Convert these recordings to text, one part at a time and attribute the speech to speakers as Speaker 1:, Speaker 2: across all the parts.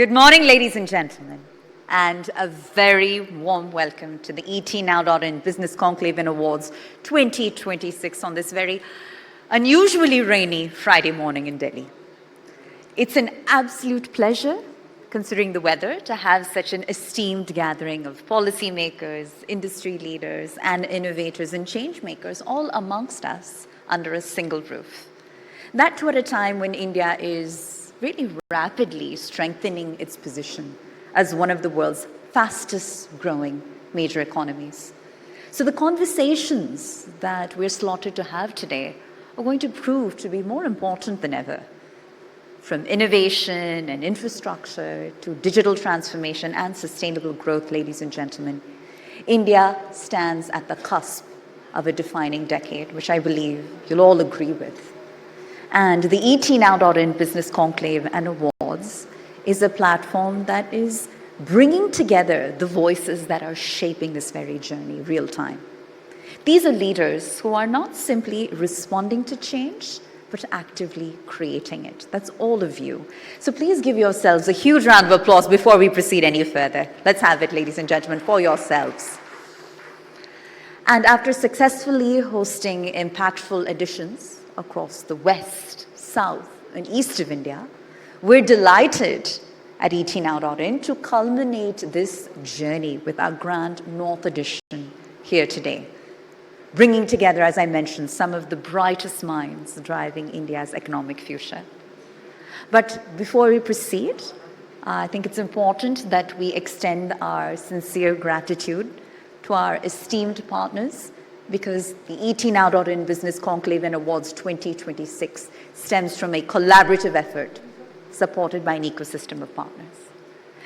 Speaker 1: Good morning, ladies and gentlemen, and a very warm welcome to the etnow.in Business Conclave Awards 2026 on this very unusually rainy Friday morning in Delhi. It's an absolute pleasure, considering the weather, to have such an esteemed gathering of policymakers, industry leaders, and innovators and change makers all amongst us under a single roof. That too at a time when India is really rapidly strengthening its position as one of the world's fastest growing major economies. So the conversations that we're slotted to have today are going to prove to be more important than ever. From innovation and infrastructure to digital transformation and sustainable growth, ladies and gentlemen, India stands at the cusp of a defining decade, which I believe you'll all agree with. And the etnow.in Business Conclave and Awards is a platform that is bringing together the voices that are shaping this very journey real time. These are leaders who are not simply responding to change, but actively creating it. That's all of you. So please give yourselves a huge round of applause before we proceed any further. Let's have it, ladies and gentlemen, for yourselves. And after successfully hosting impactful editions across the west, south, and east of India, we're delighted at etnow.in to culminate this journey with our grand North edition here today, bringing together, as I mentioned, some of the brightest minds driving India's economic future. But before we proceed, I think it's important that we extend our sincere gratitude to our esteemed partners, because the etnow.in Business Conclave Awards 2026 stems from a collaborative effort supported by an ecosystem of partners.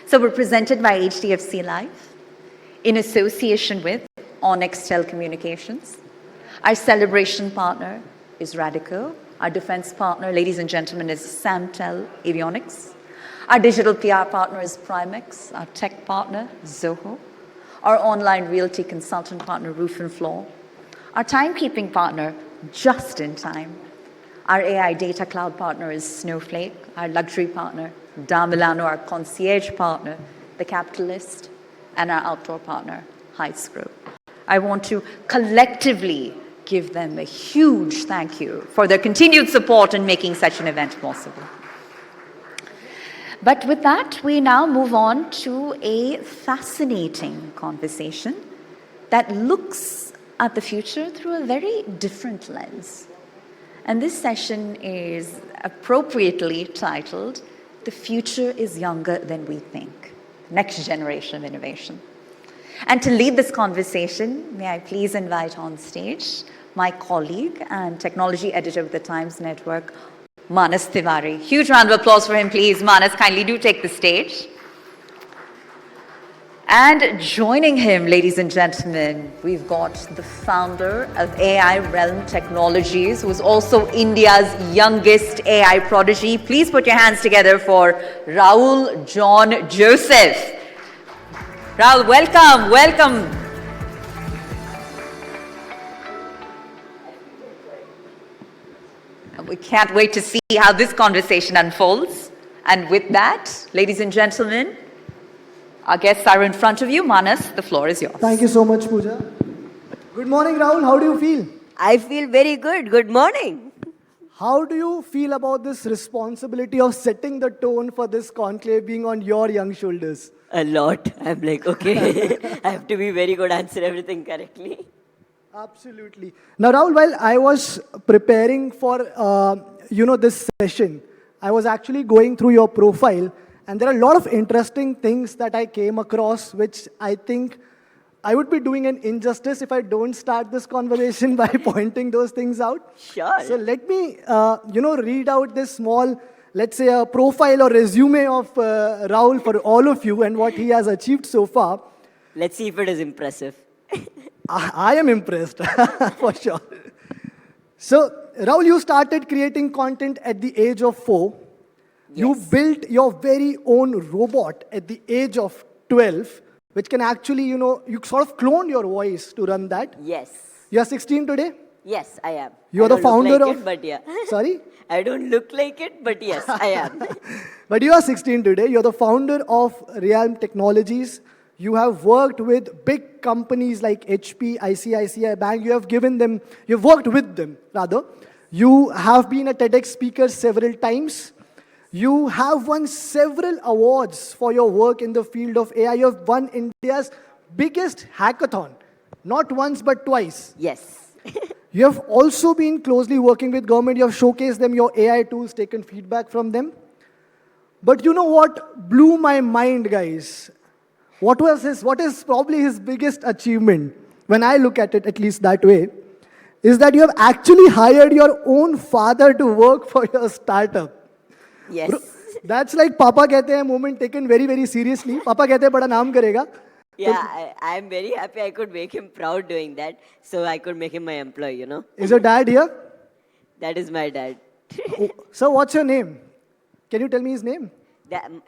Speaker 1: So we're presented by HDFC Life in association with Onyx Telecommunications. Our celebration partner is Radico. Our defense partner, ladies and gentlemen, is Samtel Avionics. Our digital PR partner is Primex. Our tech partner, Zoho. Our online realty consultant partner, Roof and Floor. Our timekeeping partner, Just in Time. Our AI data cloud partner is Snowflake. Our luxury partner, Da Milano. Our concierge partner, The Capitalist. And our outdoor partner, Heights Group. I want to collectively give them a huge thank you for their continued support in making such an event possible. But with that, we now move on to a fascinating conversation that looks at the future through a very different lens. And this session is appropriately titled, "The Future is Younger Than We Think, Next Generation of Innovation." And to lead this conversation, may I please invite on stage my colleague and technology editor of the Times Network, Manas Tiwari. Huge round of applause for him, please. Manas, kindly do take the stage. And joining him, ladies and gentlemen, we've got the founder of AI Realm Technologies, who is also India's youngest AI prodigy. Please put your hands together for Rahul John Joseph. Rahul, welcome, welcome. We can't wait to see how this conversation unfolds. And with that, ladies and gentlemen, our guests are in front of you. Manas, the floor is yours.
Speaker 2: Thank you so much, Pooja. Good morning, Rahul. How do you feel?
Speaker 3: I feel very good. Good morning.
Speaker 2: How do you feel about this responsibility of setting the tone for this conclave being on your young shoulders?
Speaker 3: A lot. I'm like, okay, I have to be very good, answer everything correctly.
Speaker 2: Absolutely. Now, Rahul, while I was preparing for, this session, I was actually going through your profile, and there are a lot of interesting things that I came across, which I think I would be doing an injustice if I don't start this conversation by pointing those things out.
Speaker 3: Sure.
Speaker 2: So let me, read out this small, let's say, a profile or resume of Rahul for all of you and what he has achieved so far.
Speaker 3: Let's see if it is impressive.
Speaker 2: I am impressed, for sure. So, Rahul, you started creating content at the age of 4.
Speaker 3: Yes.
Speaker 2: You built your very own robot at the age of 12, which can actually, you sort of cloned your voice to run that.
Speaker 3: Yes.
Speaker 2: You are 16 today?
Speaker 3: Yes, I am.
Speaker 2: You
Speaker 3: I
Speaker 2: are the
Speaker 3: don't look
Speaker 2: founder
Speaker 3: like
Speaker 2: of...
Speaker 3: it, but yeah.
Speaker 2: Sorry?
Speaker 3: I don't look like it, but yes, I am.
Speaker 2: But you are 16 today. You're the founder of Realm Technologies. You have worked with big companies like HP, ICICI Bank. You've worked with them, rather. You have been a TEDx speaker several times. You have won several awards for your work in the field of AI. You have won India's biggest hackathon, not once but twice.
Speaker 3: Yes.
Speaker 2: You have also been closely working with government. You have showcased them your AI tools, taken feedback from them. But you know what blew my mind, guys? What is probably his biggest achievement, when I look at it at least that way, is that you have actually hired your own father to work for your startup.
Speaker 3: Yes.
Speaker 2: Bro, that's like Papa कहते हैं moment taken very, very seriously. Papa कहते हैं बड़ा नाम करेगा.
Speaker 3: Yeah, I'm very happy I could make him proud doing that. So I could make him my employee, you know.
Speaker 2: Is your dad here?
Speaker 3: That is my dad.
Speaker 2: Oh, sir, what's your name? Can you tell me his name?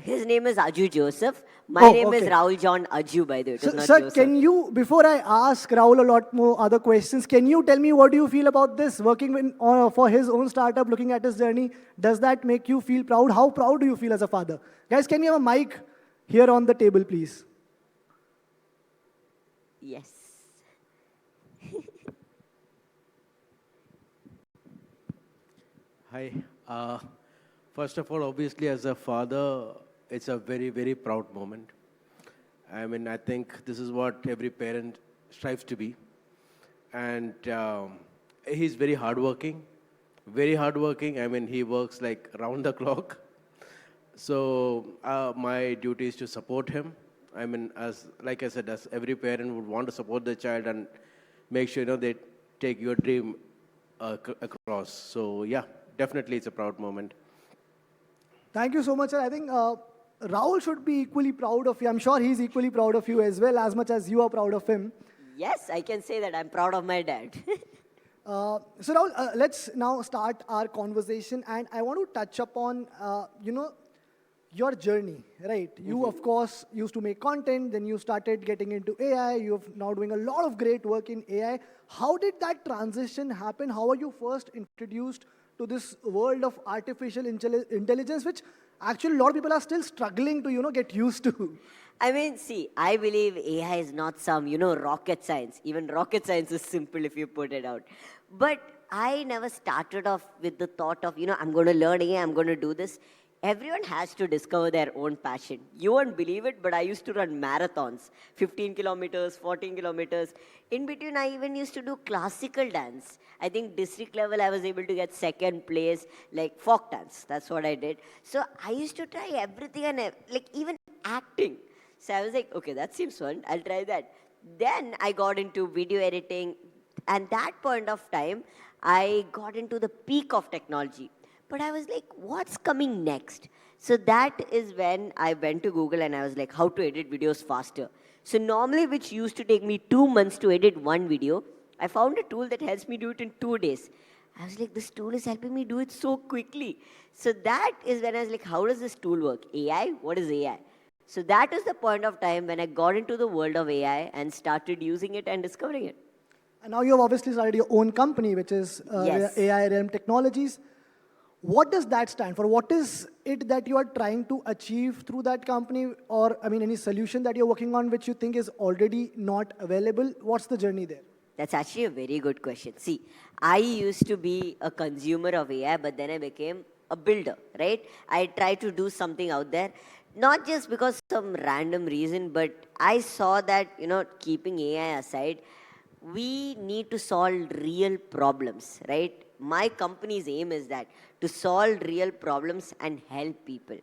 Speaker 3: His name is Rahul Joseph. My name is
Speaker 2: okay.
Speaker 3: Rahul John by the way. It is not
Speaker 2: Sir,
Speaker 3: Joseph.
Speaker 2: can you, before I ask Rahul a lot more other questions, can you tell me what do you feel about this, working for his own startup, looking at his journey? Does that make you feel proud? How proud do you feel as a father? Guys, can you have a mic here on the table, please?
Speaker 3: Yes.
Speaker 4: Hi. First of all, obviously, as a father, it's a very, very proud moment. I mean, I think this is what every parent strives to be. And he's very hardworking, very hardworking. I mean, he works like round the clock. So my duty is to support him. I mean, like I said, as every parent would want to support their child and make sure, they take your dream across. So yeah, definitely it's a proud moment.
Speaker 2: Thank you so much, sir. I think Rahul should be equally proud of you. I'm sure he's equally proud of you as well, as much as you are proud of him.
Speaker 3: Yes, I can say that I'm proud of my dad.
Speaker 2: So Rahul, let's now start our conversation, and I want to touch upon, your journey, right? You, of course, used to make content, then you started getting into AI. You're now doing a lot of great work in AI. How did that transition happen? How were you first introduced to this world of artificial intelligence, which actually a lot of people are still struggling to, get used to?
Speaker 3: I mean, see, I believe AI is not some, rocket science. Even rocket science is simple if you put it out. But I never started off with the thought of, I'm going to learn AI, I'm going to do this. Everyone has to discover their own passion. You won't believe it, but I used to run marathons, 15 kilometers, 14 kilometers. In between, I even used to do classical dance. I think district level, I was able to get second place, like folk dance. That's what I did. So I used to try everything, and like even acting. So I was like, okay, that seems fun. I'll try that. Then I got into video editing. And that point of time, I got into the peak of technology. But I was like, what's coming next? So that is when I went to Google and I was like, how to edit videos faster. So normally, which used to take me 2 months to edit one video, I found a tool that helps me do it in 2 days. I was like, this tool is helping me do it so quickly. So that is when I was like, how does this tool work? AI? What is AI? So that is the point of time when I got into the world of AI and started using it and discovering it.
Speaker 2: And now you have obviously started your own company, which is
Speaker 3: Yes.
Speaker 2: AI Realm Technologies. What does that stand for? What is it that you are trying to achieve through that company? Or, any solution that you're working on which you think is already not available? What's the journey there?
Speaker 3: That's actually a very good question. See, I used to be a consumer of AI, but then I became a builder, right? I tried to do something out there, not just because some random reason, but I saw that, keeping AI aside, we need to solve real problems, right? My company's aim is that to solve real problems and help people.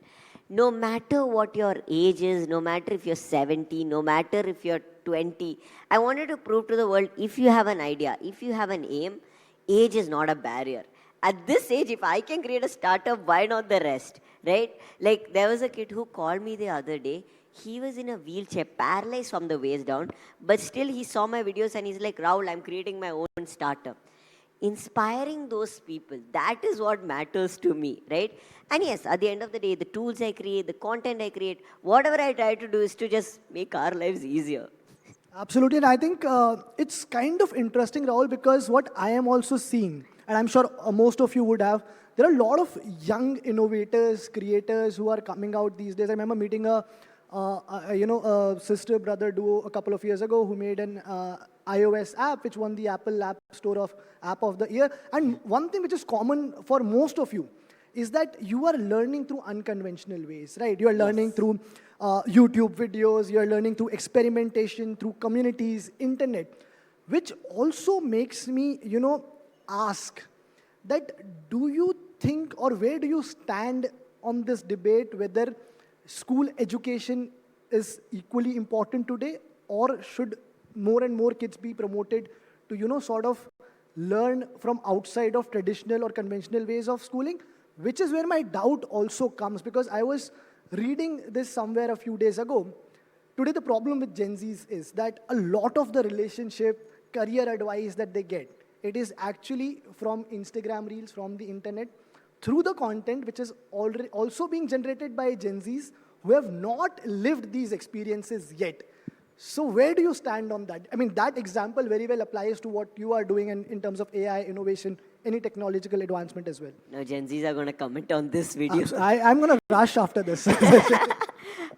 Speaker 3: No matter what your age is, no matter if you're 70, no matter if you're 20, I wanted to prove to the world, if you have an idea, if you have an aim, age is not a barrier. At this age, if I can create a startup, why not the rest, right? Like, there was a kid who called me the other day. He was in a wheelchair, paralyzed from the waist down, but still he saw my videos and he's like, Rahul, I'm creating my own startup. Inspiring those people, that is what matters to me, right? And yes, at the end of the day, the tools I create, the content I create, whatever I try to do is to just make our lives easier.
Speaker 2: Absolutely, and I think it's kind of interesting, Rahul, because what I am also seeing, and I'm sure most of you would have, there are a lot of young innovators, creators who are coming out these days. I remember meeting a sister brother duo a couple of years ago who made an iOS app which won the Apple App Store of App of the Year. And one thing which is common for most of you is that you are learning through unconventional ways, right? You are learning through YouTube videos, you are learning through experimentation, through communities, internet, which also makes me, ask that do you think or where do you stand on this debate whether school education is equally important today or should more and more kids be promoted to, sort of learn from outside of traditional or conventional ways of schooling? Which is where my doubt also comes, because I was reading this somewhere a few days ago. Today, the problem with Gen Zs is that a lot of the relationship, career advice that they get, it is actually from Instagram Reels, from the internet, through the content which is already also being generated by Gen Zs who have not lived these experiences yet. So where do you stand on that? I mean, that example very well applies to what you are doing in terms of AI, innovation, any technological advancement as well.
Speaker 3: Now, Gen Zs are going to comment on this video.
Speaker 2: I'm going to rush after this.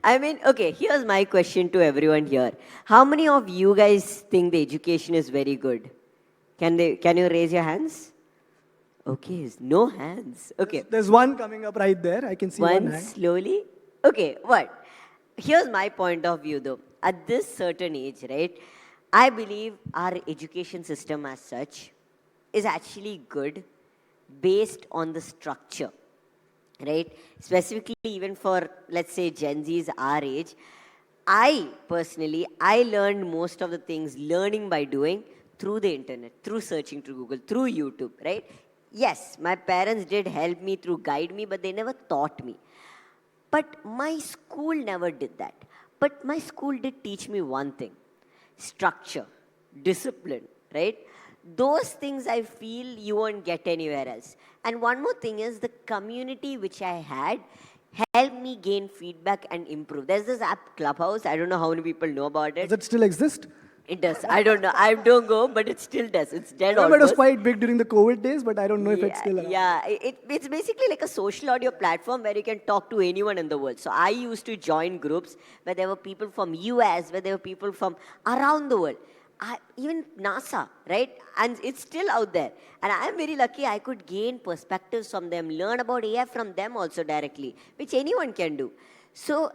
Speaker 3: I mean, okay, here's my question to everyone here. How many of you guys think the education is very good? Can you raise your hands? Okay, no hands. Okay.
Speaker 2: There's one coming up right there. I can see one hand.
Speaker 3: Slowly. Okay, what? Here's my point of view though. At this certain age, right, I believe our education system as such is actually good based on the structure, right? Specifically even for, let's say, Gen Zs our age, I learned most of the things learning by doing through the internet, through searching through Google, through YouTube, right? Yes, my parents did help me through guide me, but they never taught me. But my school never did that. But my school did teach me one thing: structure, discipline, right? Those things I feel you won't get anywhere else. And one more thing is the community which I had helped me gain feedback and improve. There's this app, Clubhouse. I don't know how many people know about it.
Speaker 2: Does it still exist?
Speaker 3: It does. I don't know. I don't go, but it still does. It's dead
Speaker 2: I remember
Speaker 3: almost.
Speaker 2: it was quite big during the COVID days, but I don't know if it's still around.
Speaker 3: Yeah, it's basically like a social audio platform where you can talk to anyone in the world. So I used to join groups where there were people from US, where there were people from around the world. Even NASA, right? And it's still out there. And I'm very lucky I could gain perspectives from them, learn about AI from them also directly, which anyone can do. So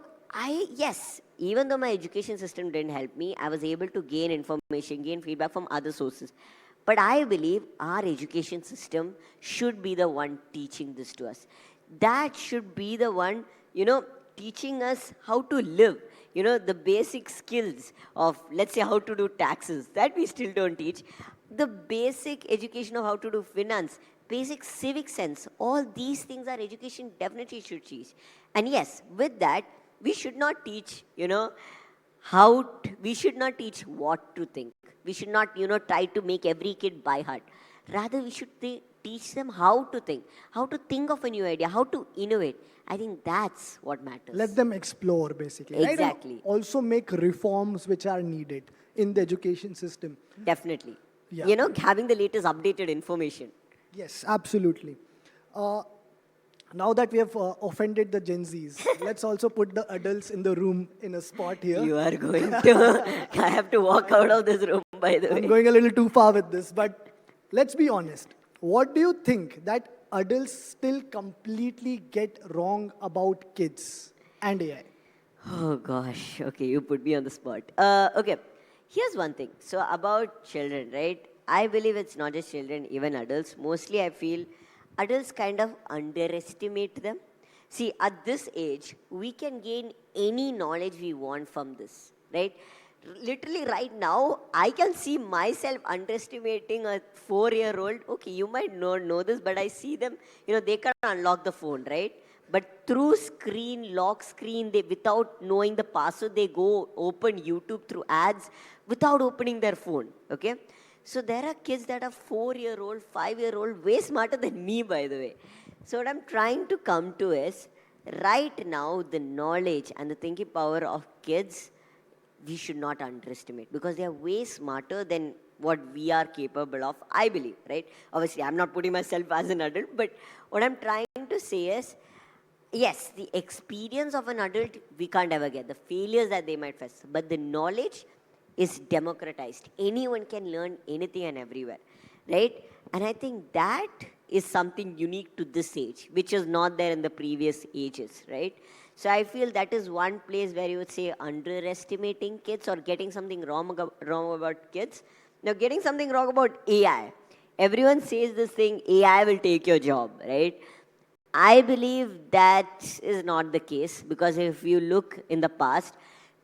Speaker 3: yes, even though my education system didn't help me, I was able to gain information, gain feedback from other sources. But I believe our education system should be the one teaching this to us. That should be the one, teaching us how to live. The basic skills of, let's say, how to do taxes, that we still don't teach. The basic education of how to do finance, basic civic sense, all these things our education definitely should teach. And yes, with that, we should not teach, we should not teach what to think. We should not, try to make every kid by heart. Rather, we should teach them how to think of a new idea, how to innovate. I think that's what matters.
Speaker 2: Let them explore, basically.
Speaker 3: Exactly.
Speaker 2: Right? And also make reforms which are needed in the education system.
Speaker 3: Definitely.
Speaker 2: Yeah.
Speaker 3: Having the latest updated information.
Speaker 2: Yes, absolutely. Now that we have offended the Gen Zs, let's also put the adults in the room in a spot here.
Speaker 3: You are going to... I have to walk out of this room, by the way.
Speaker 2: I'm going a little too far with this, but let's be honest. What do you think that adults still completely get wrong about kids and AI?
Speaker 3: Oh gosh, okay, you put me on the spot. Okay, here's one thing. So about children, right? I believe it's not just children, even adults. Mostly I feel adults kind of underestimate them. See, at this age, we can gain any knowledge we want from this, right? Literally right now, I can see myself underestimating a 4-year-old. Okay, you might not know this, but I see them, they can unlock the phone, right? But through lock screen, without knowing the password, they go open YouTube through ads without opening their phone, okay? So there are kids that are 4-year-old, 5-year-old, way smarter than me, by the way. So what I'm trying to come to is, right now, the knowledge and the thinking power of kids, we should not underestimate, because they are way smarter than what we are capable of, I believe, right? Obviously, I'm not putting myself as an adult, but what I'm trying to say is, yes, the experience of an adult, we can't ever get. The failures that they might face. But the knowledge is democratized. Anyone can learn anything and everywhere, right? And I think that is something unique to this age, which is not there in the previous ages, right? So I feel that is one place where you would say underestimating kids or getting something wrong about kids. Now, getting something wrong about AI. Everyone says this thing, AI will take your job, right? I believe that is not the case, because if you look in the past,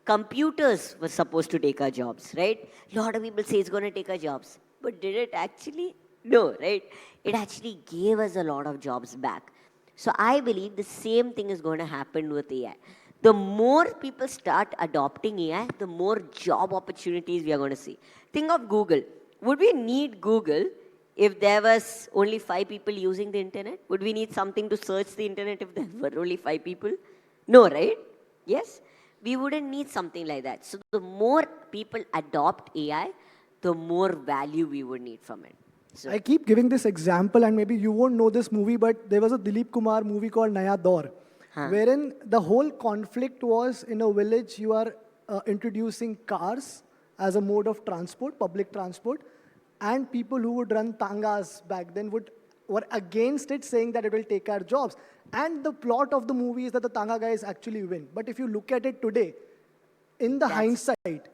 Speaker 3: computers were supposed to take our jobs, right? A lot of people say it's going to take our jobs. But did it actually? No, right? It actually gave us a lot of jobs back. So I believe the same thing is going to happen with AI. The more people start adopting AI, the more job opportunities we are going to see. Think of Google. Would we need Google if there was only 5 people using the internet? Would we need something to search the internet if there were only 5 people? No, right? Yes? We wouldn't need something like that. So the more people adopt AI, the more value we would need from it. So
Speaker 2: I keep giving this example, and maybe you won't know this movie, but there was a Dilip Kumar movie called Naya Daur, wherein the whole conflict was in a village, you are introducing cars as a mode of transport, public transport, and people who would run tangas back then were against it, saying that it will take our jobs. And the plot of the movie is that the tanga guys actually win. But if you look at it today, in the hindsight,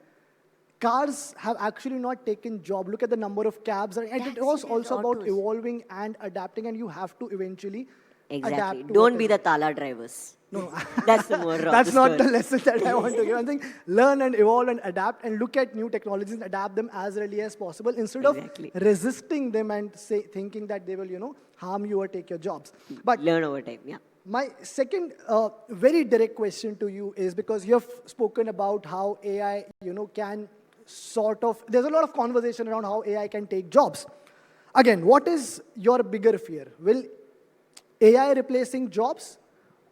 Speaker 2: cars have actually not taken job. Look at the number of cabs. And it was also about
Speaker 3: autos.
Speaker 2: evolving and adapting, and you have to eventually
Speaker 3: exactly.
Speaker 2: adapt to
Speaker 3: Don't be
Speaker 2: whatever.
Speaker 3: the Tala drivers.
Speaker 2: No,
Speaker 3: That's the more of
Speaker 2: that's
Speaker 3: the
Speaker 2: not the
Speaker 3: story.
Speaker 2: lesson that I want to give. I think learn and evolve and adapt and look at new technologies and adapt them as early as possible instead
Speaker 3: Exactly.
Speaker 2: of resisting them and thinking that they will, harm you or take your jobs. But
Speaker 3: Learn over time, yeah.
Speaker 2: my second very direct question to you is, because you have spoken about how AI, can there's a lot of conversation around how AI can take jobs. Again, what is your bigger fear? Will AI replacing jobs,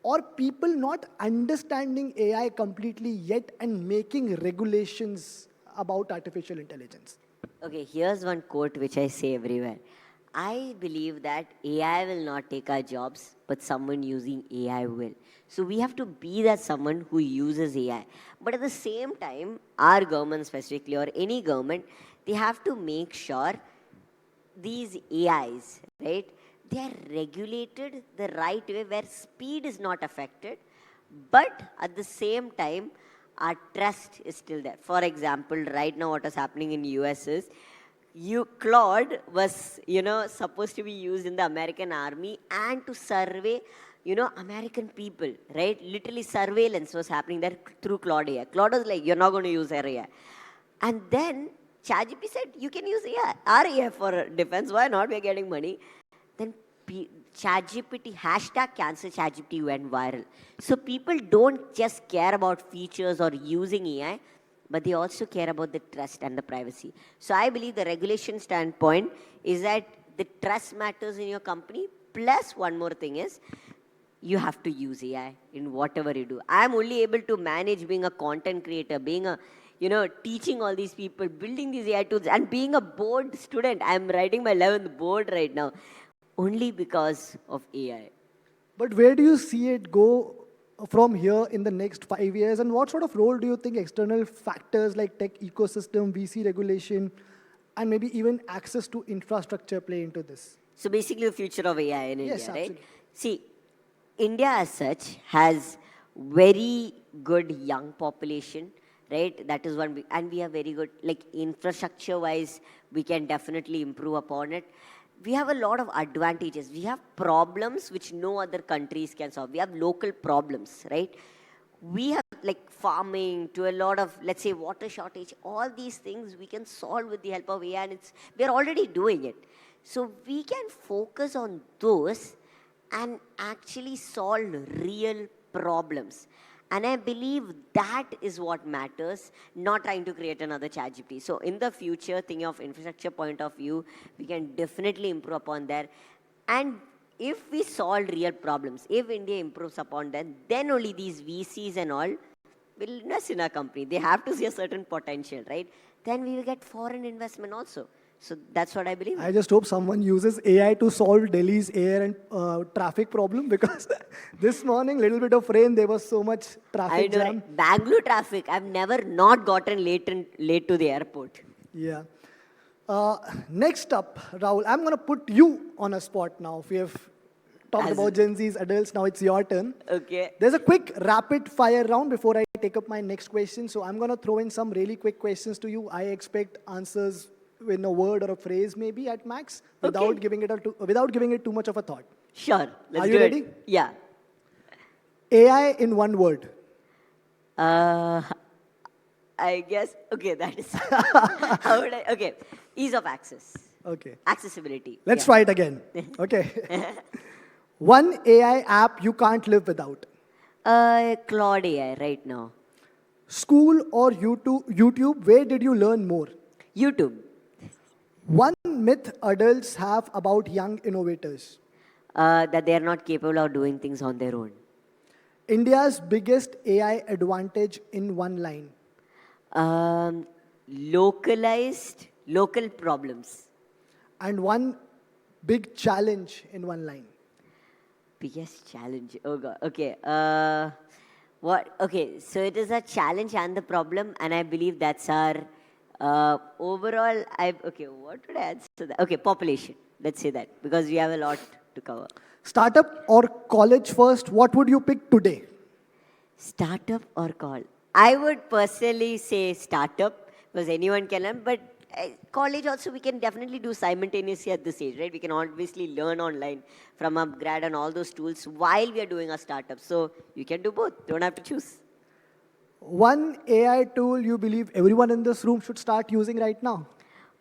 Speaker 2: or people not understanding AI completely yet and making regulations about artificial intelligence?
Speaker 3: Okay, here's one quote which I say everywhere. I believe that AI will not take our jobs, but someone using AI will. So we have to be that someone who uses AI. But at the same time, our government specifically, or any government, they have to make sure these AIs, right, they are regulated the right way where speed is not affected, but at the same time, our trust is still there. For example, right now what is happening in US is, Claude was, supposed to be used in the American army and to survey, American people, right? Literally surveillance was happening there through Claude AI. Claude was like, you're not going to use AI. And then ChatGPT said, you can use AI, our AI for defense. Why not? We're getting money. Then ChatGPT, hashtag cancel ChatGPT went viral. So people don't just care about features or using AI, but they also care about the trust and the privacy. So I believe the regulation standpoint is that the trust matters in your company. Plus one more thing is, you have to use AI in whatever you do. I'm only able to manage being a content creator, being a, teaching all these people, building these AI tools, and being a board student. I'm writing my 11th board right now, only because of AI.
Speaker 2: But where do you see it go from here in the next 5 years? And what sort of role do you think external factors like tech ecosystem, VC regulation, and maybe even access to infrastructure play into this?
Speaker 3: So basically the future of AI in India,
Speaker 2: Yes,
Speaker 3: right?
Speaker 2: absolutely.
Speaker 3: See, India as such has very good young population, right? That is one, and we are very good, like infrastructure-wise, we can definitely improve upon it. We have a lot of advantages. We have problems which no other countries can solve. We have local problems, right? We have like farming to a lot of, let's say, water shortage. All these things we can solve with the help of AI, and we're already doing it. So we can focus on those and actually solve real problems. And I believe that is what matters, not trying to create another ChatGPT. So in the future, thinking of infrastructure point of view, we can definitely improve upon that. And if we solve real problems, if India improves upon that, then only these VCs and all will invest in our company. They have to see a certain potential, right? Then we will get foreign investment also. So that's what I believe.
Speaker 2: I just hope someone uses AI to solve Delhi's air and traffic problem because this morning, little bit of rain, there was so much
Speaker 3: I
Speaker 2: traffic
Speaker 3: know,
Speaker 2: jam.
Speaker 3: right? Bangalore traffic. I've never not gotten late to the airport.
Speaker 2: Yeah. Next up, Rahul, I'm going to put you on a spot now. We have talked
Speaker 3: As-
Speaker 2: about Gen Z's, adults, now it's your turn.
Speaker 3: Okay.
Speaker 2: There's a quick rapid fire round before I take up my next question. So I'm going to throw in some really quick questions to you. I expect answers in a word or a phrase maybe at max without
Speaker 3: Okay.
Speaker 2: giving it too much of a thought.
Speaker 3: Sure. Let's
Speaker 2: Are
Speaker 3: do
Speaker 2: you
Speaker 3: it.
Speaker 2: ready?
Speaker 3: Yeah.
Speaker 2: AI in one word.
Speaker 3: I guess, okay, that is, how would I, okay, ease of access,
Speaker 2: Okay.
Speaker 3: accessibility.
Speaker 2: Let's
Speaker 3: yeah.
Speaker 2: try it again. Okay. One AI app you can't live without.
Speaker 3: Claude AI right now.
Speaker 2: School or YouTube, where did you learn more?
Speaker 3: YouTube,
Speaker 2: One myth adults have about young innovators.
Speaker 3: that they are not capable of doing things on their own.
Speaker 2: India's biggest AI advantage in one line.
Speaker 3: Localized, local problems.
Speaker 2: And one big challenge in one line.
Speaker 3: Biggest challenge. Oh God. Okay. What? Okay. So it is a challenge and the problem, and I believe that's our overall. Okay. What would I answer that? Okay. Population. Let's say that because we have a lot to cover.
Speaker 2: Startup or college first, what would you pick today?
Speaker 3: Startup or call? I would personally say startup because anyone can learn, but college also we can definitely do simultaneously at this age, right? We can obviously learn online from Upgrad and all those tools while we are doing our startup. So you can do both. Don't have to choose.
Speaker 2: One AI tool you believe everyone in this room should start using right now?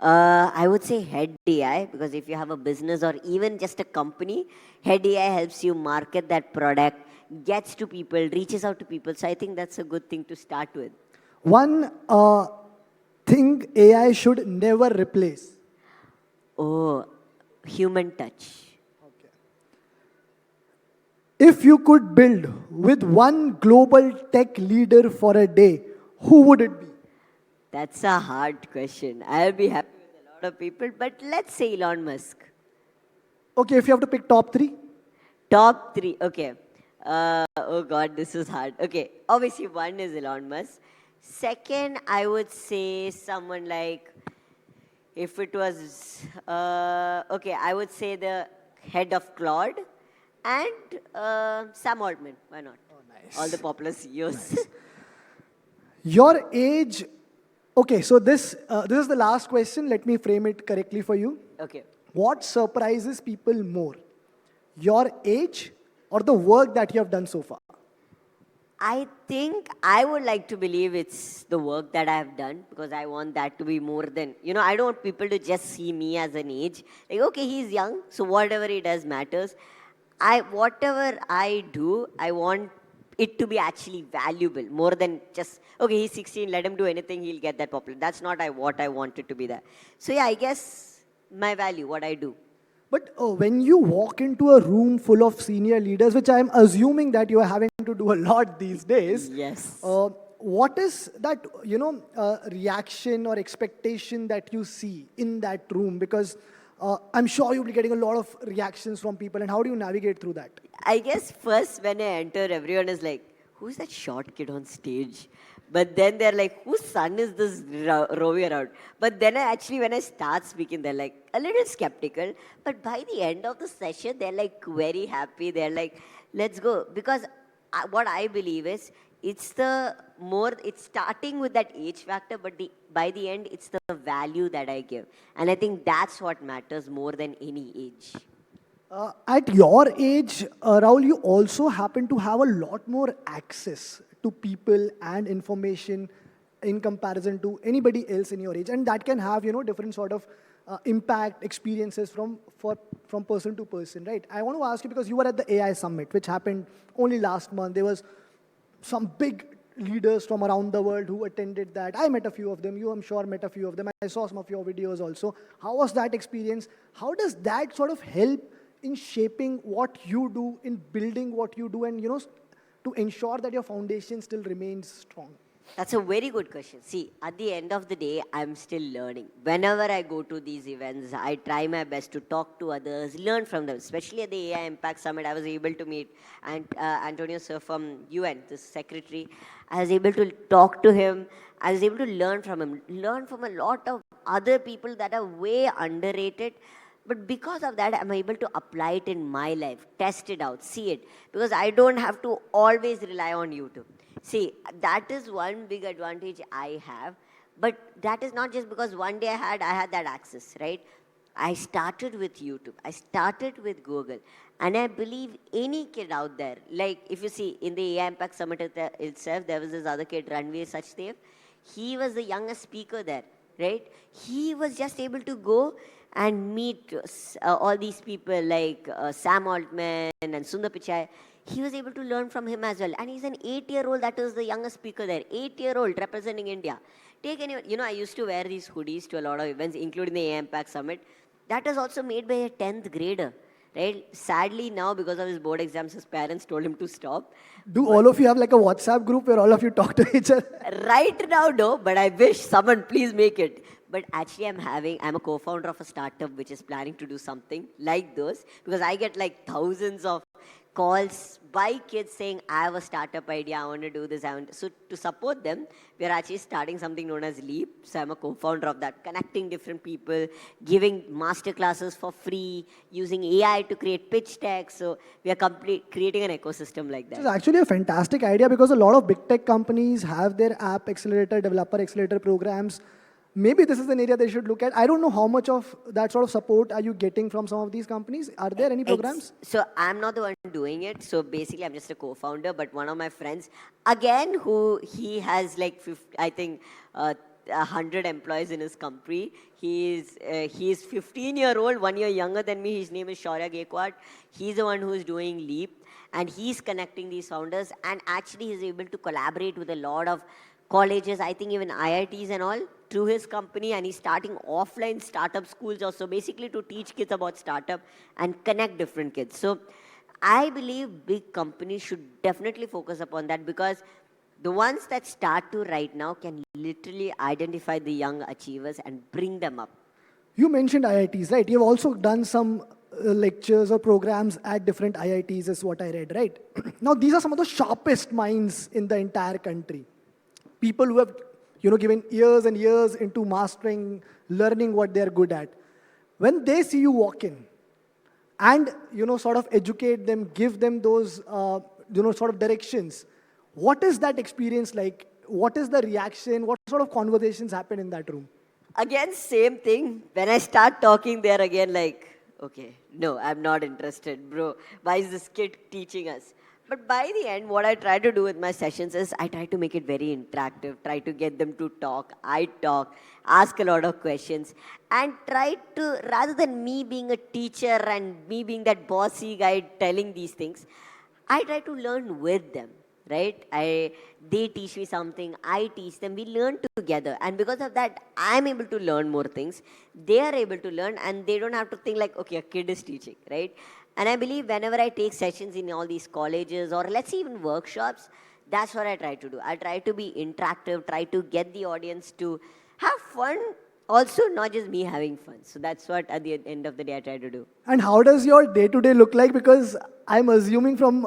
Speaker 3: I would say Head AI because if you have a business or even just a company, Head AI helps you market that product, gets to people, reaches out to people. So I think that's a good thing to start with.
Speaker 2: One thing AI should never replace.
Speaker 3: Oh, human touch.
Speaker 2: If you could build with one global tech leader for a day, who would it be?
Speaker 3: That's a hard question. I'll be happy with a lot of people, but let's say Elon Musk.
Speaker 2: Okay, if you have to pick top three.
Speaker 3: Top three, okay. Oh God, this is hard. Okay, obviously one is Elon Musk. Second, I would say someone like, if it was, okay, I would say the head of Claude and Sam Altman. Why not?
Speaker 2: Oh, nice.
Speaker 3: All the popular CEOs.
Speaker 2: Your age. Okay, so this is the last question. Let me frame it correctly for you.
Speaker 3: Okay.
Speaker 2: What surprises people more? Your age or the work that you have done so far?
Speaker 3: I think I would like to believe it's the work that I have done because I want that to be more than, I don't want people to just see me as an age. Like, okay, he's young, so whatever he does matters. Whatever I do, I want it to be actually valuable more than just, okay, he's 16, let him do anything, he'll get that popular. That's not what I want it to be that. So yeah, I guess my value, what I do.
Speaker 2: But when you walk into a room full of senior leaders, which I'm assuming that you are having to do a lot these days,
Speaker 3: Yes.
Speaker 2: what is that, reaction or expectation that you see in that room? Because I'm sure you'll be getting a lot of reactions from people, and how do you navigate through that?
Speaker 3: I guess first when I enter, everyone is like, who's that short kid on stage? But then they're like, whose son is this roving around? But then when I start speaking, they're like a little skeptical. But by the end of the session, they're like very happy. They're like, let's go. Because what I believe is, it's starting with that age factor, but by the end, it's the value that I give. And I think that's what matters more than any age.
Speaker 2: At your age, Rahul, you also happen to have a lot more access to people and information in comparison to anybody else in your age, and that can have different sort of impact experiences from person to person, right? I want to ask you because you were at the AI summit, which happened only last month. There was some big leaders from around the world who attended that. I met a few of them. You, I'm sure, met a few of them. I saw some of your videos also. How was that experience? How does that sort of help in shaping what you do, in building what you do, and to ensure that your foundation still remains strong?
Speaker 3: That's a very good question. See, at the end of the day, I'm still learning. Whenever I go to these events, I try my best to talk to others, learn from them. Especially at the AI Impact Summit, I was able to meet Antonio Sir from UN, the secretary. I was able to talk to him. I was able to learn from him, learn from a lot of other people that are way underrated. But because of that, I'm able to apply it in my life, test it out, see it. Because I don't have to always rely on YouTube. See, that is one big advantage I have. But that is not just because one day I had that access, right? I started with YouTube. I started with Google. And I believe any kid out there, like if you see in the AI Impact Summit itself, there was this other kid, Ranveer Sachdev. He was the youngest speaker there, right? He was just able to go and meet all these people like Sam Altman and Sundar Pichai. He was able to learn from him as well. And he's an 8-year-old, that is the youngest speaker there, 8-year-old representing India. Take anyone, I used to wear these hoodies to a lot of events, including the AI Impact Summit. That was also made by a 10th grader, right? Sadly now, because of his board exams, his parents told him to stop.
Speaker 2: Do all of you have like a WhatsApp group where all of you talk to each other?
Speaker 3: Right now, no, but I wish someone please make it. But actually, I'm a co-founder of a startup which is planning to do something like those, because I get like thousands of calls by kids saying, I have a startup idea, I want to do this. So to support them, we are actually starting something known as Leap. So I'm a co-founder of that, connecting different people, giving master classes for free, using AI to create pitch decks. So we are creating an ecosystem like that.
Speaker 2: It's actually a fantastic idea because a lot of big tech companies have their app accelerator, developer accelerator programs. Maybe this is an area they should look at. I don't know how much of that sort of support are you getting from some of these companies. Are there any programs?
Speaker 3: So I'm not the one doing it. So basically, I'm just a co-founder. But one of my friends, again, he has like 100 employees in his company. He's 15-year-old, 1 year younger than me. His name is Shaurya Gaikwad. He's the one who's doing Leap. And he's connecting these founders. And actually, he's able to collaborate with a lot of colleges, I think even IITs and all, through his company, and he's starting offline startup schools also, basically to teach kids about startup and connect different kids. So I believe big companies should definitely focus upon that, because the ones that start to right now can literally identify the young achievers and bring them up.
Speaker 2: You mentioned IITs, right? You've also done some lectures or programs at different IITs is what I read, right? Now, these are some of the sharpest minds in the entire country. People who have given years and years into mastering, learning what they're good at. When they see you walk in and, sort of educate them, give them those, sort of directions, what is that experience like? What is the reaction? What sort of conversations happen in that room?
Speaker 3: Again, same thing. When I start talking, they're again like, okay, no, I'm not interested, bro. Why is this kid teaching us? But by the end, what I try to do with my sessions is I try to make it very interactive, try to get them to talk, I talk, ask a lot of questions, and try to, rather than me being a teacher and me being that bossy guy telling these things, I try to learn with them, right? They teach me something, I teach them, we learn together. And because of that, I'm able to learn more things. They are able to learn, and they don't have to think like, okay, a kid is teaching, right? And I believe whenever I take sessions in all these colleges, or let's say even workshops, that's what I try to do. I try to be interactive, try to get the audience to have fun, also not just me having fun. So that's what at the end of the day I try to do.
Speaker 2: And how does your day-to-day look like? Because I'm assuming from,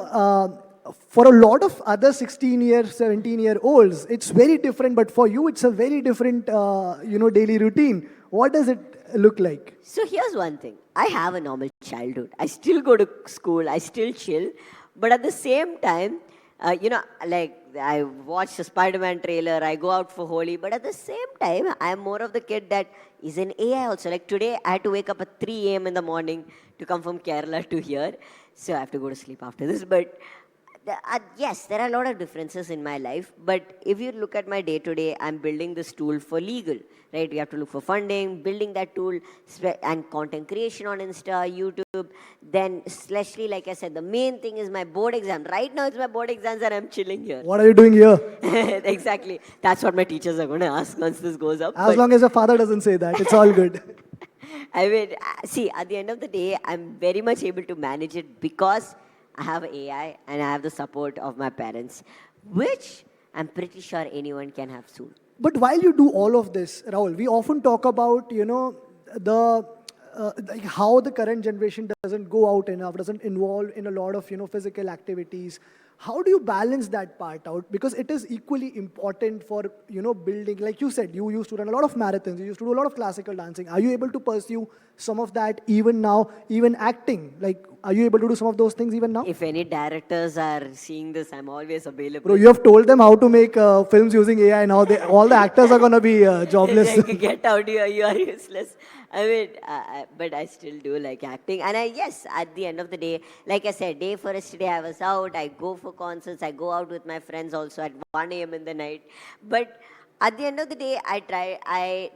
Speaker 2: for a lot of other 16-year, 17-year-olds, it's very different. But for you, it's a very different, daily routine. What does it look like?
Speaker 3: So here's one thing. I have a normal childhood. I still go to school. I still chill. But at the same time, like I watch the Spider-Man trailer. I go out for Holi. But at the same time, I'm more of the kid that is in AI also. Like today, I had to wake up at 3 a.m. in the morning to come from Kerala to here. So I have to go to sleep after this. But yes, there are a lot of differences in my life. But if you look at my day-to-day, I'm building this tool for legal, right? We have to look for funding, building that tool, and content creation on Insta, YouTube. Then, especially, like I said, the main thing is my board exam. Right now, it's my board exams and I'm chilling here.
Speaker 2: What are you doing here?
Speaker 3: Exactly. That's what my teachers are going to ask once this goes up.
Speaker 2: As long as your father doesn't say that, it's all good.
Speaker 3: I mean, see, at the end of the day, I'm very much able to manage it because I have AI, and I have the support of my parents, which I'm pretty sure anyone can have soon.
Speaker 2: But while you do all of this, Rahul, we often talk about, the like how the current generation doesn't go out enough, doesn't involve in a lot of, physical activities. How do you balance that part out? Because it is equally important for, building, like you said, you used to run a lot of marathons, you used to do a lot of classical dancing. Are you able to pursue some of that even now, even acting? Like, are you able to do some of those things even now?
Speaker 3: If any directors are seeing this, I'm always available.
Speaker 2: Bro, you have told them how to make films using AI now. All the actors are going to be jobless.
Speaker 3: Like, get out here, you are useless. I mean, but I still do like acting. And yes, at the end of the day, like I said, day for yesterday, I was out, I go for concerts, I go out with my friends also at 1 a.m. in the night. But at the end of the day, I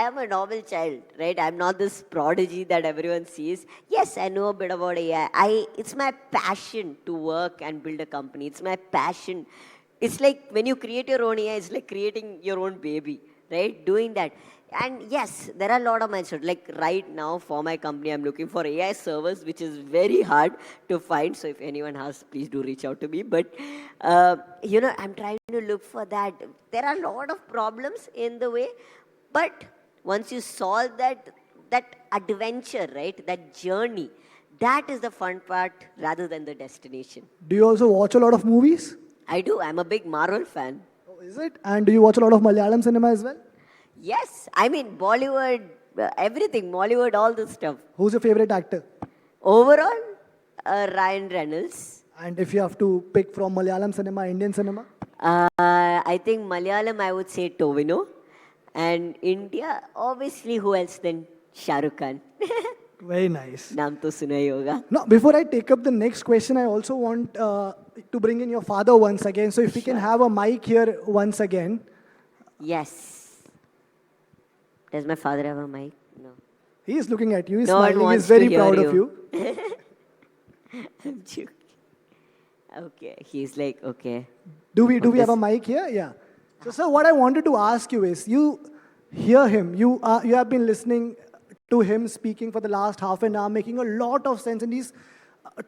Speaker 3: am a normal child, right? I'm not this prodigy that everyone sees. Yes, I know a bit about AI. It's my passion to work and build a company. It's my passion. It's like when you create your own AI, it's like creating your own baby, right? Doing that. And yes, there are a lot of milestones. Like right now for my company, I'm looking for AI servers, which is very hard to find. So if anyone has, please do reach out to me. But, I'm trying to look for that. There are a lot of problems in the way. But once you solve that adventure, right, that journey, that is the fun part rather than the destination.
Speaker 2: Do you also watch a lot of movies?
Speaker 3: I do. I'm a big Marvel fan.
Speaker 2: Oh, is it? And do you watch a lot of Malayalam cinema as well?
Speaker 3: Yes, I mean Bollywood, everything, Mollywood, all this stuff.
Speaker 2: Who's your favorite actor?
Speaker 3: Overall, Ryan Reynolds.
Speaker 2: And if you have to pick from Malayalam cinema, Indian cinema?
Speaker 3: I think Malayalam, I would say Tovino. And India, obviously, who else than Shah Rukh Khan?
Speaker 2: Very nice.
Speaker 3: Naam to suna hi hoga.
Speaker 2: Now, before I take up the next question, I also want to bring in your father once again. So if we can have a mic here once again.
Speaker 3: Yes. Does my father have a mic? No.
Speaker 2: He is looking at you. He's
Speaker 3: No one
Speaker 2: smiling.
Speaker 3: wants
Speaker 2: He's very
Speaker 3: to hear
Speaker 2: proud of
Speaker 3: you.
Speaker 2: you.
Speaker 3: I'm joking. Okay, he's like, okay.
Speaker 2: Do we have a mic here? Yeah. So, sir, what I wanted to ask you is, you hear him. You have been listening to him speaking for the last half an hour, making a lot of sense, and he's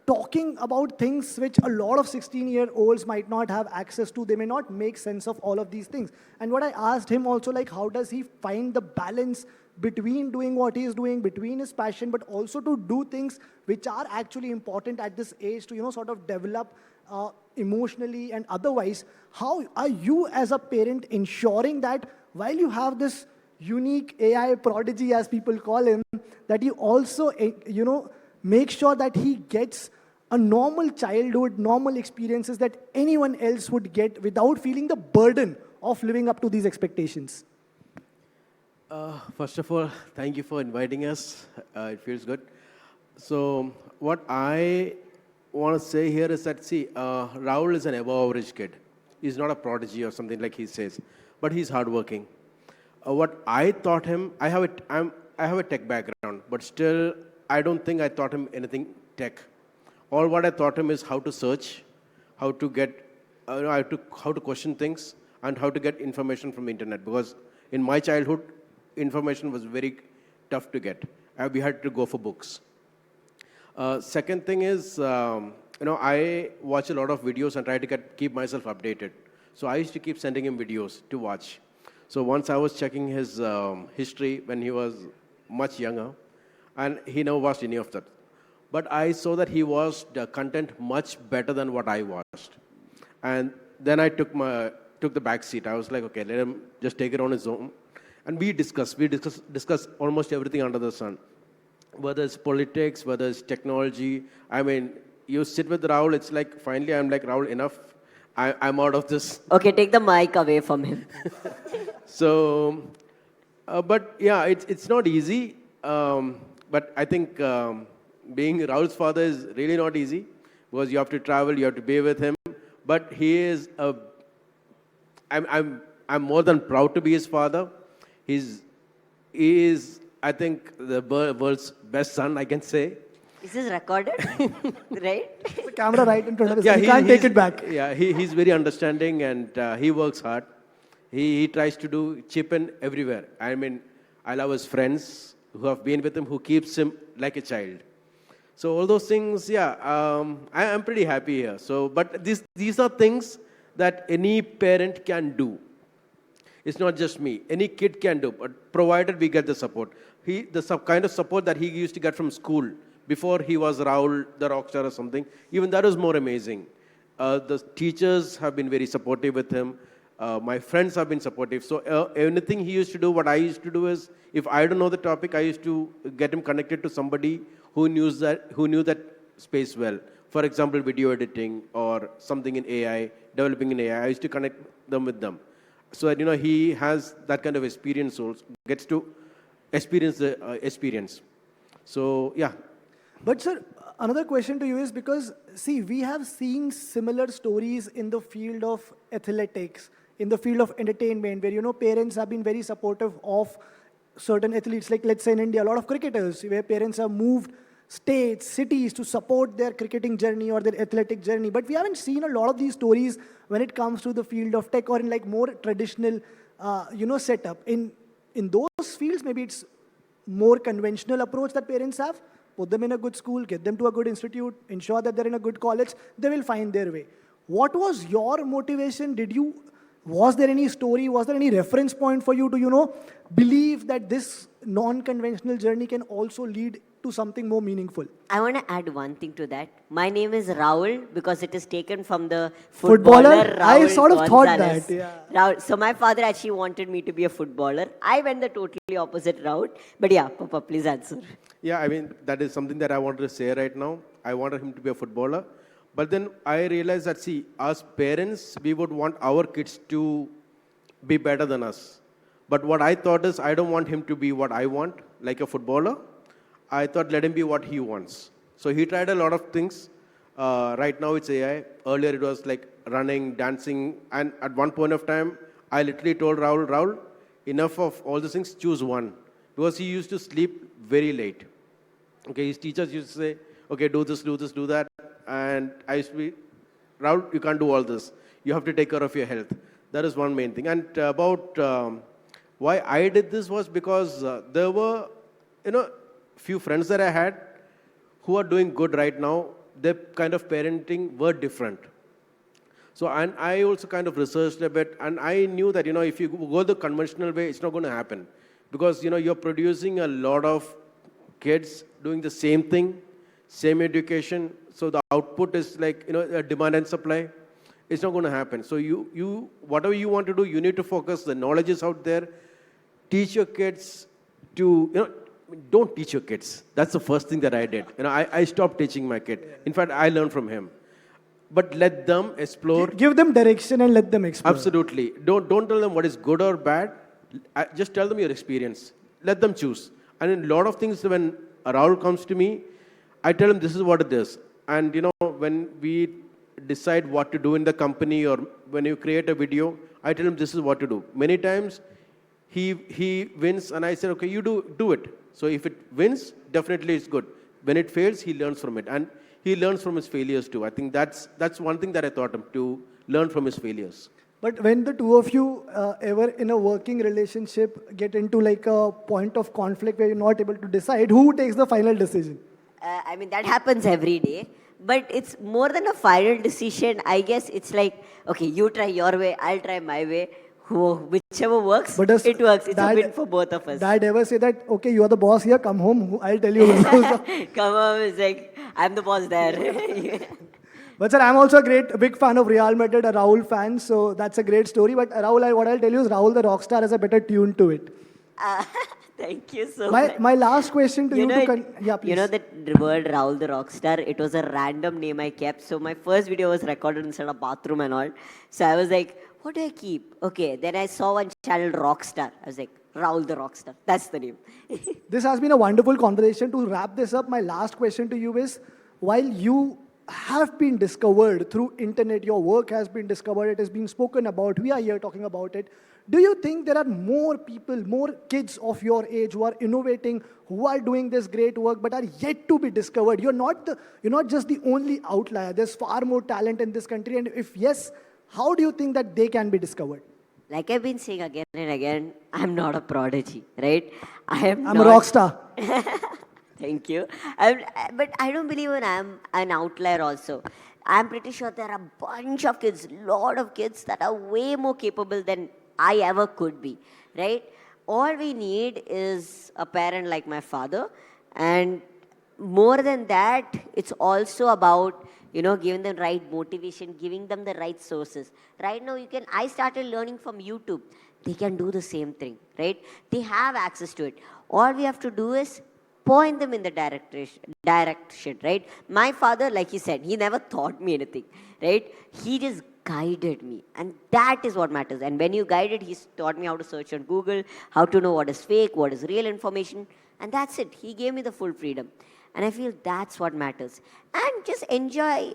Speaker 2: talking about things which a lot of 16-year-olds might not have access to. They may not make sense of all of these things. And what I asked him also, like, how does he find the balance between doing what he is doing, between his passion, but also to do things which are actually important at this age to, sort of develop emotionally and otherwise. How are you as a parent ensuring that while you have this unique AI prodigy, as people call him, that you also, make sure that he gets a normal childhood, normal experiences that anyone else would get without feeling the burden of living up to these expectations?
Speaker 4: First of all, thank you for inviting us. It feels good. So what I want to say here is that, see, Rahul is an above-average kid. He's not a prodigy or something like he says, but he's hardworking. What I taught him, I have a tech background, but still, I don't think I taught him anything tech. All what I taught him is how to search, how to get, how to question things, and how to get information from the internet. Because in my childhood, information was very tough to get. We had to go for books. Second thing is, I watch a lot of videos and try to keep myself updated. So I used to keep sending him videos to watch. So once I was checking his history when he was much younger, and he never watched any of that. But I saw that he watched the content much better than what I watched. And then I took the back seat. I was like, okay, let him just take it on his own. And we discuss almost everything under the sun. Whether it's politics, whether it's technology. I mean, you sit with Rahul, it's like, finally, I'm like, Rahul, enough. I'm out of this.
Speaker 3: Okay, take the mic away from him.
Speaker 4: So, but yeah, it's not easy. But I think being Rahul's father is really not easy because you have to travel, you have to be with him. But he is I'm more than proud to be his father. He is, I think, the world's best son, I can say.
Speaker 3: Is this recorded? Right?
Speaker 2: The camera right in front of us.
Speaker 4: Yeah,
Speaker 2: He can't take it back.
Speaker 4: Yeah, he's very understanding and he works hard. He tries to chip in everywhere. I mean, I love his friends who have been with him, who keeps him like a child. So all those things, yeah, I'm pretty happy here. So, but these are things that any parent can do. It's not just me. Any kid can do, but provided we get the support. Kind of support that he used to get from school before he was Rahul, the rock star or something, even that was more amazing. The teachers have been very supportive with him. My friends have been supportive. So anything he used to do, what I used to do is, if I don't know the topic, I used to get him connected to somebody who knew that space well. For example, video editing or something in AI, developing in AI. I used to connect them with them, so that he has that kind of experience, also gets to experience the experience. So yeah.
Speaker 2: But sir, another question to you is because, see, we have seen similar stories in the field of athletics, in the field of entertainment, where, parents have been very supportive of certain athletes, like let's say in India, a lot of cricketers, where parents have moved states, cities to support their cricketing journey or their athletic journey. But we haven't seen a lot of these stories when it comes to the field of tech or in like more traditional, setup. In those fields, maybe it's more conventional approach that parents have. Put them in a good school, get them to a good institute, ensure that they're in a good college, they will find their way. What was your motivation? Was there any story, was there any reference point for you to, believe that this non-conventional journey can also lead to something more meaningful?
Speaker 3: I want to add one thing to that. My name is Rahul because it is taken from the
Speaker 2: Footballer?
Speaker 3: footballer
Speaker 2: I
Speaker 3: Rahul
Speaker 2: sort of thought
Speaker 3: Gonzalez.
Speaker 2: that, yeah.
Speaker 3: Rahul. So my father actually wanted me to be a footballer. I went the totally opposite route. But yeah, Papa, please answer.
Speaker 4: Yeah, I mean, that is something that I wanted to say right now. I wanted him to be a footballer. But then I realized that, see, as parents, we would want our kids to be better than us. But what I thought is, I don't want him to be what I want, like a footballer. I thought, let him be what he wants. So he tried a lot of things. Right now it's AI. Earlier it was like running, dancing. And at one point of time, I literally told Rahul, enough of all these things, choose one. Because he used to sleep very late. Okay, his teachers used to say, okay, do this, do this, do that. And I used to be, Rahul, you can't do all this. You have to take care of your health. That is one main thing. And about why I did this was because there were, few friends that I had who are doing good right now. Their kind of parenting were different. So, and I also kind of researched a bit, and I knew that, if you go the conventional way, it's not going to happen. Because, you're producing a lot of kids doing the same thing, same education. So the output is like, a demand and supply. It's not going to happen. So whatever you want to do, you need to focus. The knowledge is out there. Teach your kids to, don't teach your kids. That's the first thing that I did. I stopped teaching my kid. In fact, I learned from him. But let them explore.
Speaker 2: Give them direction and let them explore.
Speaker 4: Absolutely. Don't tell them what is good or bad. Just tell them your experience. Let them choose. And in a lot of things, when Rahul comes to me, I tell him this is what it is. And when we decide what to do in the company or when you create a video, I tell him this is what to do. Many times he wins and I say, okay, you do it. So if it wins, definitely it's good. When it fails, he learns from it. And he learns from his failures too. I think that's one thing that I taught him, to learn from his failures.
Speaker 2: But when the two of you ever in a working relationship get into like a point of conflict where you're not able to decide, who takes the final decision?
Speaker 3: I mean, that happens every day. But it's more than a final decision. I guess it's like, okay, you try your way, I'll try my way. Whichever works, it works. It's a win for both of us.
Speaker 2: Dad ever say that, okay, you are the boss here, come home, I'll tell you.
Speaker 3: Come home, it's like, I'm the boss there.
Speaker 2: But sir, I'm also a big fan of Real Madrid, a Rahul fan, so that's a great story. But Rahul, what I'll tell you is Rahul the Rockstar has a better tune to it.
Speaker 3: Thank you so much.
Speaker 2: My last question to you, yeah, please.
Speaker 3: You know that word Rahul the Rockstar, it was a random name I kept. So my first video was recorded inside a bathroom and all. So I was like, what do I keep? Okay, then I saw one channel Rockstar. I was like, Rahul the Rockstar. That's the name.
Speaker 2: This has been a wonderful conversation. To wrap this up, my last question to you is, while you have been discovered through internet, your work has been discovered, it has been spoken about, we are here talking about it. Do you think there are more people, more kids of your age who are innovating, who are doing this great work, but are yet to be discovered? You're not just the only outlier. There's far more talent in this country. And if yes, how do you think that they can be discovered?
Speaker 3: Like I've been saying again and again, I'm not a prodigy, right? I'm
Speaker 2: a rock star.
Speaker 3: Thank you. But I don't believe I'm an outlier also. I'm pretty sure there are a bunch of kids, lot of kids that are way more capable than I ever could be, right? All we need is a parent like my father, and more than that, it's also about, giving them right motivation, giving them the right sources. Right now, I started learning from YouTube. They can do the same thing, right? They have access to it. All we have to do is point them in the direction, right? My father, like he said, he never taught me anything, right? He just guided me. And that is what matters. And when you guided, he taught me how to search on Google, how to know what is fake, what is real information. And that's it. He gave me the full freedom. And I feel that's what matters. And just enjoy,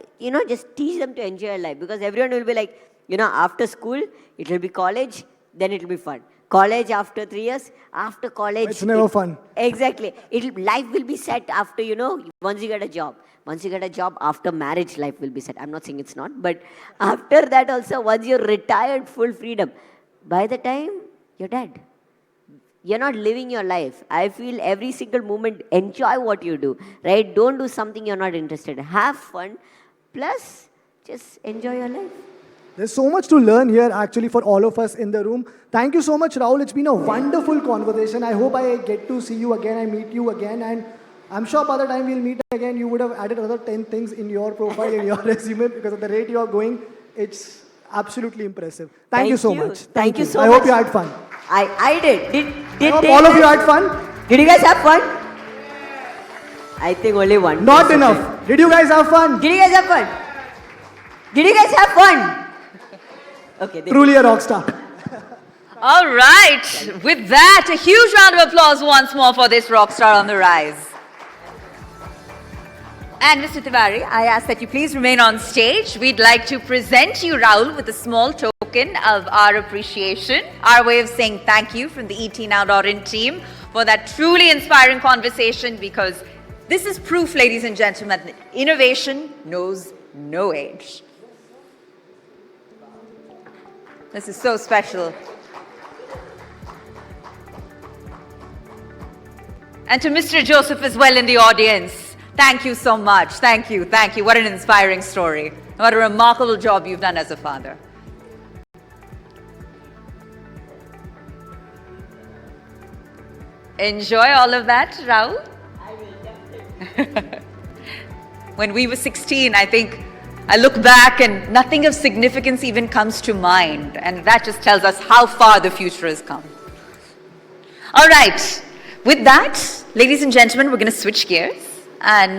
Speaker 3: just teach them to enjoy life. Because everyone will be like, after school, it will be college, then it will be fun. College after 3 years, after college.
Speaker 2: It's never fun.
Speaker 3: Exactly. Life will be set after, once you get a job. Once you get a job, after marriage, life will be set. I'm not saying it's not. But after that also, once you're retired, full freedom. By the time, you're dead. You're not living your life. I feel every single moment, enjoy what you do, right? Don't do something you're not interested in. Have fun, plus just enjoy your life.
Speaker 2: There's so much to learn here, actually, for all of us in the room. Thank you so much, Rahul. It's been a wonderful conversation. I hope I get to see you again, I meet you again, and I'm sure by the time we'll meet again, you would have added another 10 things in your profile, in your resume, because at the rate you're going, it's absolutely impressive. Thank you so much.
Speaker 3: Thank you so
Speaker 2: much. I hope you had fun.
Speaker 3: I did.
Speaker 2: I hope all of you had fun.
Speaker 3: Did you guys have fun? I think only one.
Speaker 2: Not enough. Did you guys have fun?
Speaker 3: Did you guys have fun? Did you guys have fun? Okay.
Speaker 2: Truly a rock star.
Speaker 1: All right. With that, a huge round of applause once more for this rock star on the rise. And Mr. Tiwari, I ask that you please remain on stage. We'd like to present you, Rahul, with a small token of our appreciation, our way of saying thank you from the etnow.in team for that truly inspiring conversation, because this is proof, ladies and gentlemen, that innovation knows no age. This is so special. And to Mr. Joseph as well in the audience. Thank you so much. Thank you. Thank you. What an inspiring story. What a remarkable job you've done as a father. Enjoy all of that, Rahul.
Speaker 3: I will definitely.
Speaker 1: When we were 16, I think I look back and nothing of significance even comes to mind. And that just tells us how far the future has come. All right. With that, ladies and gentlemen, we're going to switch gears. And